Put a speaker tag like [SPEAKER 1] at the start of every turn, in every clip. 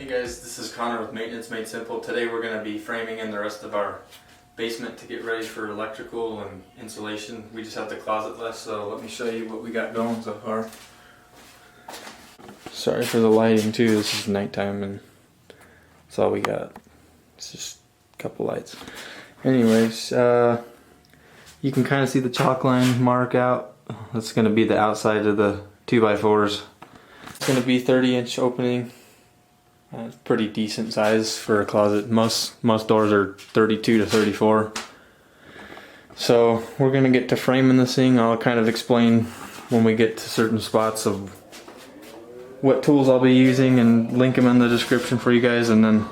[SPEAKER 1] Hey guys, this is Connor with Maintenance Made Simple. Today we're going to be framing in the rest of our basement to get ready for electrical and insulation. We just have the closet left, so let me show you what we got going so far. Sorry for the lighting too, this is nighttime and that's all we got. It's just a couple lights. Anyways, you can kind of see the chalk line mark out. That's going to be the outside of the 2x4s. It's going to be 30-inch opening. It's pretty decent size for a closet. Most doors are 32 to 34. So we're going to get to framing this thing. I'll kind of explain when we get to certain spots of what tools I'll be using and link them in the description for you guys, and then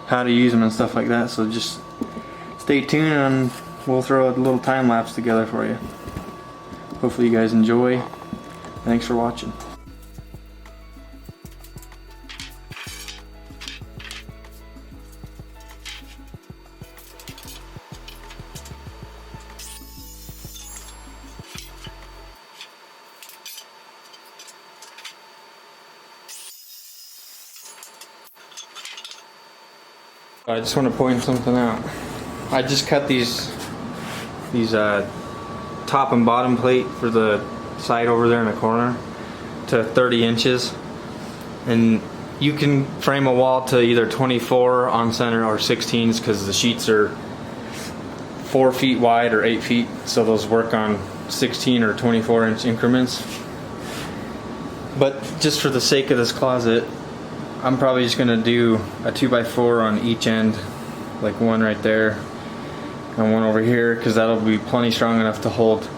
[SPEAKER 1] how to use them and stuff like that. So just stay tuned and we'll throw a little time lapse together for you. Hopefully you guys enjoy. Thanks for watching. I just want to point something out. I just cut these top and bottom plate for the side over there in the corner to 30 inches, and you can frame a wall to either 24 on center or 16s because the sheets are 4 feet wide or 8 feet, so those work on 16 or 24-inch increments. But just for the sake of this closet, I'm probably just going to do a 2x4 on each end, like one right there and one over here, because that'll be plenty strong enough to hold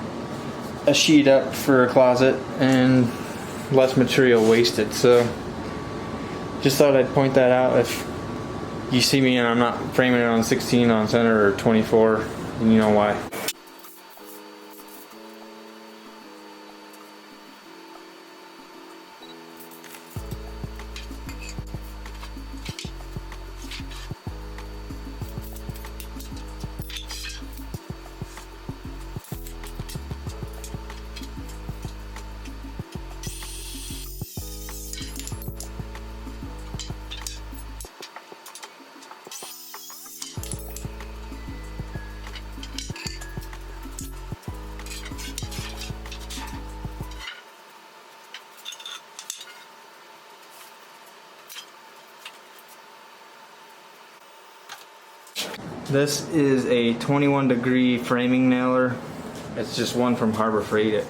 [SPEAKER 1] a sheet up for a closet and less material wasted. So just thought I'd point that out. If you see me and I'm not framing it on 16 on center or 24, then you know why. This is a 21-degree framing nailer. It's just one from Harbor Freight.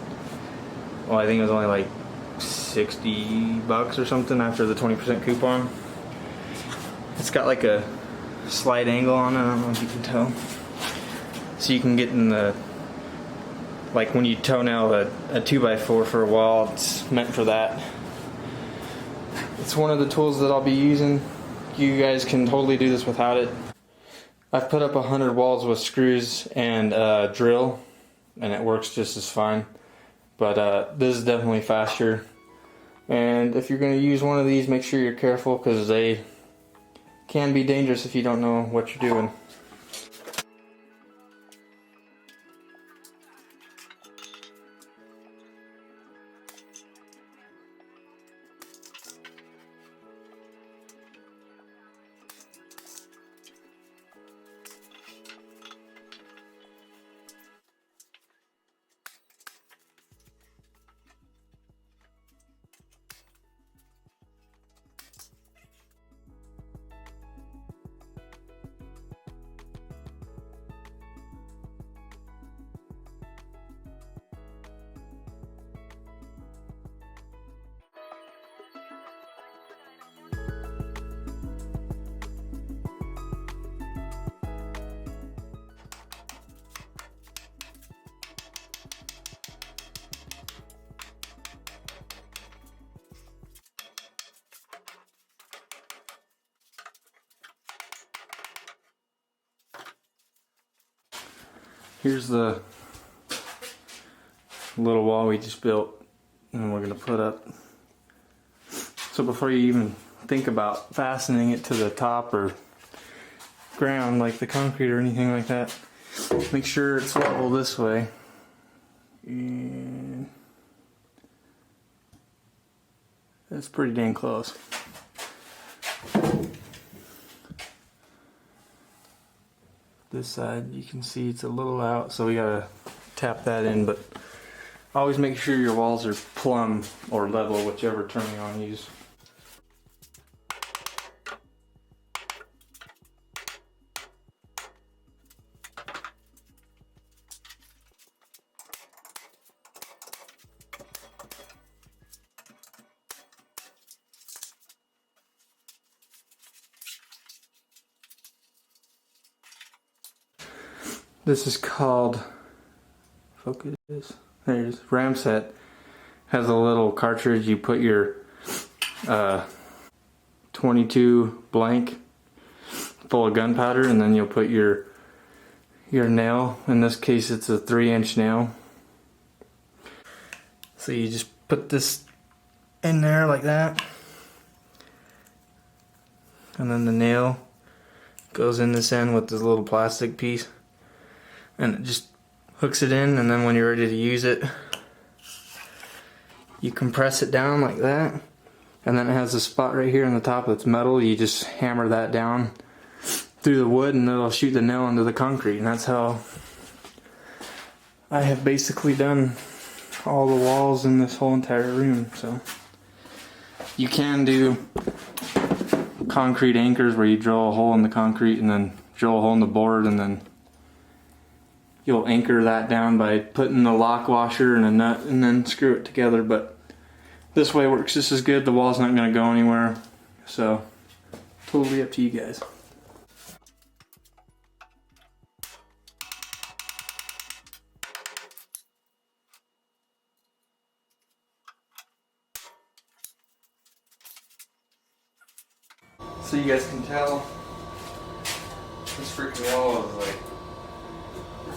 [SPEAKER 1] Well, I think it was only like 60 bucks or something after the 20% coupon. It's got like a slight angle on it, I don't know if you can tell. So you can get in the, like when you toenail a 2x4 for a wall, it's meant for that. It's one of the tools that I'll be using. You guys can totally do this without it. I've put up 100 walls with screws and a drill, and it works just as fine. But this is definitely faster. And if you're going to use one of these, make sure you're careful, because they can be dangerous if you don't know what you're doing. Here's the little wall we just built and we're going to put up. So before you even think about fastening it to the top or ground like the concrete or anything like that, make sure it's level this way. And that's pretty dang close. This side, you can see it's a little out, so we gotta tap that in, but always make sure your walls are plumb or level, whichever turning on you use. This is called, focus, there it is, Ramset. Has a little cartridge, you put your 22 blank full of gunpowder, and then you'll put your nail. In this case it's a 3-inch nail. So you just put this in there like that, and then the nail goes in this end with this little plastic piece, and it just hooks it in, and then when you're ready to use it, you compress it down like that, and then it has a spot right here on the top that's metal. You just hammer that down through the wood and it'll shoot the nail into the concrete, and that's how I have basically done all the walls in this whole entire room. So you can do concrete anchors where you drill a hole in the concrete and then drill a hole in the board, and then you'll anchor that down by putting the lock washer and a nut and then screw it together. But this way works just as good. The wall's not going to go anywhere, so totally up to you guys. So you guys can tell this freaking wall is like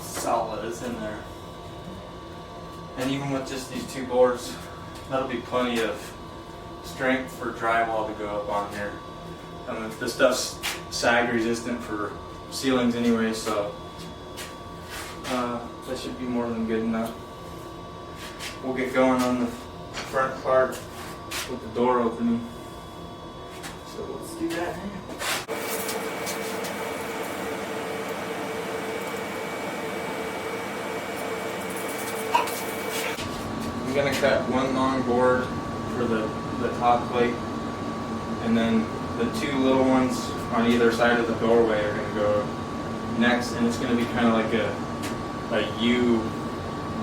[SPEAKER 1] solid, it's in there. And even with just these two boards, that'll be plenty of strength for drywall to go up on here. This stuff's sag resistant for ceilings anyway, so that should be more than good enough. We'll get going on the front part with the door opening. So let's do that now. I'm going to cut one long board for the top plate, and then the two little ones on either side of the doorway are going to go next, and it's going to be kind of like a U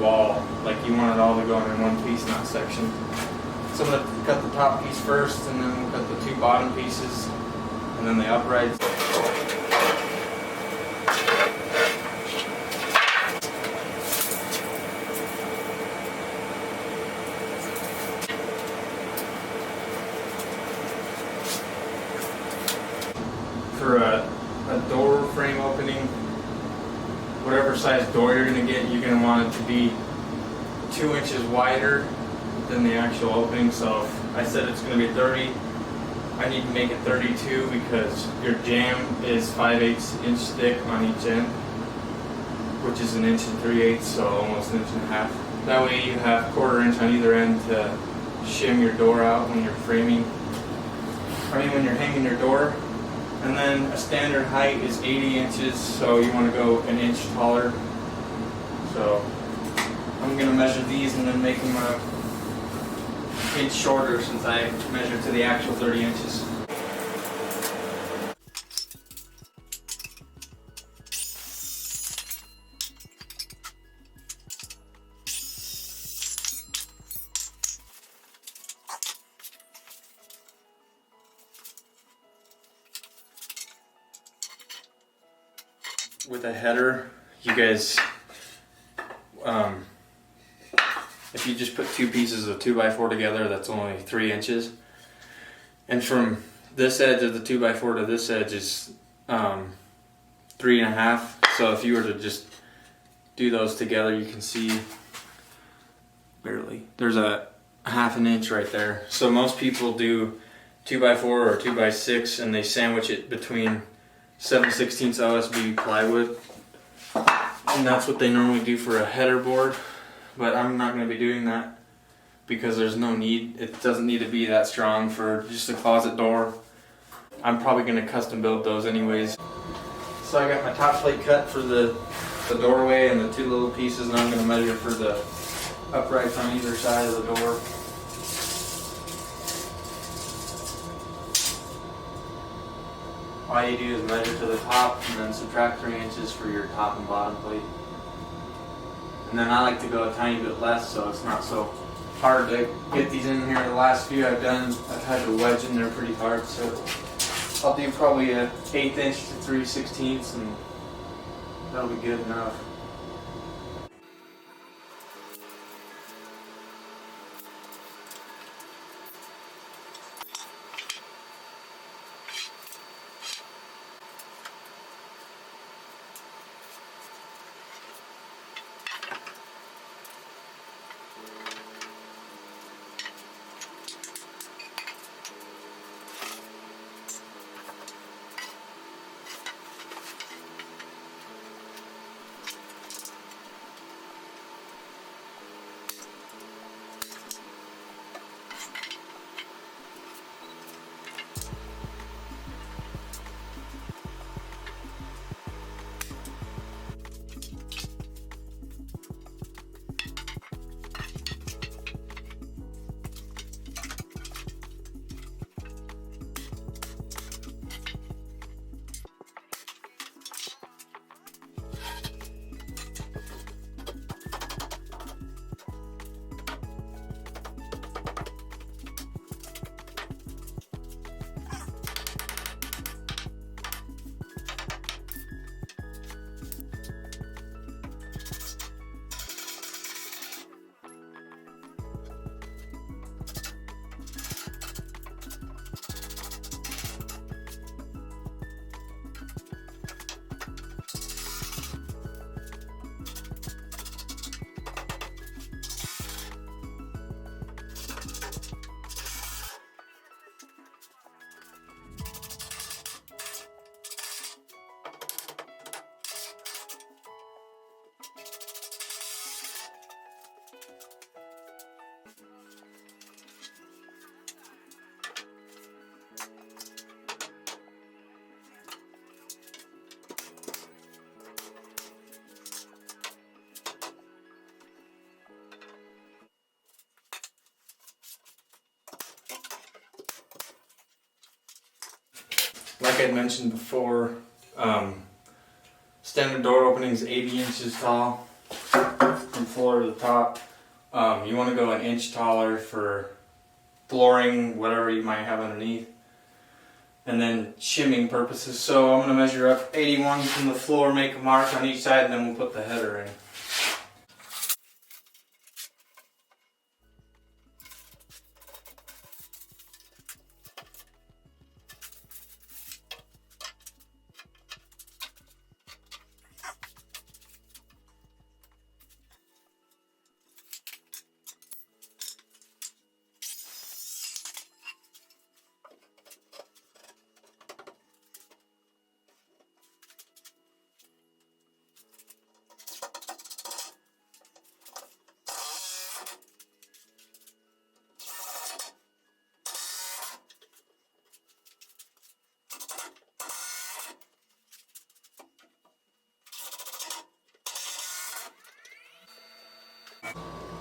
[SPEAKER 1] wall, like you want it all to go in one piece, not section. So I'm going to cut the top piece first, and then we'll cut the two bottom pieces, and then the uprights. For a door frame opening, whatever size door you're going to get, you're going to want it to be 2 inches wider than the actual opening. So if I said it's going to be 30, I need to make it 32 because your jamb is 5/8 inch thick on each end, which is 1 3/8 inches, so almost 1.5 inches. That way you have 1/4 inch on either end to shim your door out when you're framing, when you're hanging your door. And then a standard height is 80 inches, so you want to go 1 inch taller. So I'm going to measure these and then make them 1 inch shorter since I measured to the actual 30 inches. With a header, you guys, if you just put two pieces of 2x4 together, that's only 3 inches. And from this edge of the 2x4 to this edge is 3.5. So if you were to just do those together, you can see barely. There's a 1/2 inch right there. So most people do 2x4 or 2x6 and they sandwich it between 7/16 OSB plywood, and that's what they normally do for a header board, but I'm not going to be doing that because there's no need. It doesn't need to be that strong for just a closet door. I'm probably going to custom build those anyways. So I got my top plate cut for the doorway and the two little pieces, and I'm going to measure for the uprights on either side of the door. All you do is measure to the top and then subtract 3 inches for your top and bottom plate. And then I like to go a tiny bit less so it's not so hard to get these in here. The last few I've done, I've had to wedge in there pretty hard, so I'll do probably a 1/8 inch to 3/16 and that'll be good enough. Like I mentioned before, standard door opening is 80 inches tall from floor to the top. You want to go an inch taller for flooring, whatever you might have underneath, and then shimming purposes. So I'm going to measure up 81 from the floor, make a mark on each side, and then we'll put the header in.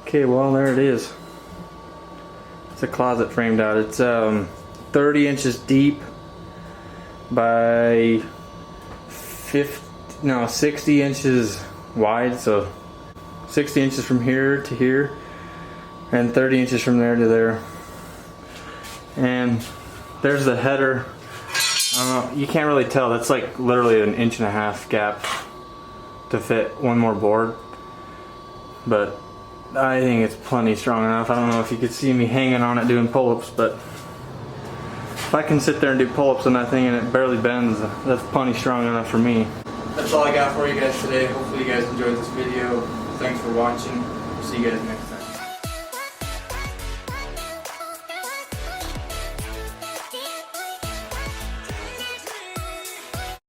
[SPEAKER 1] Okay, well there it is. It's a closet framed out. It's 30 inches deep by 60 inches wide, so 60 inches from here to here and 30 inches from there to there. And there's the header. I don't know, you can't really tell. That's like literally an 1.5 inch gap to fit one more board, but I think it's plenty strong enough. I don't know if you could see me hanging on it doing pull-ups, but if I can sit there and do pull-ups on that thing and it barely bends, that's plenty strong enough for me. That's all I got for you guys today. Hopefully you guys enjoyed this video. Thanks for watching. See you guys next time.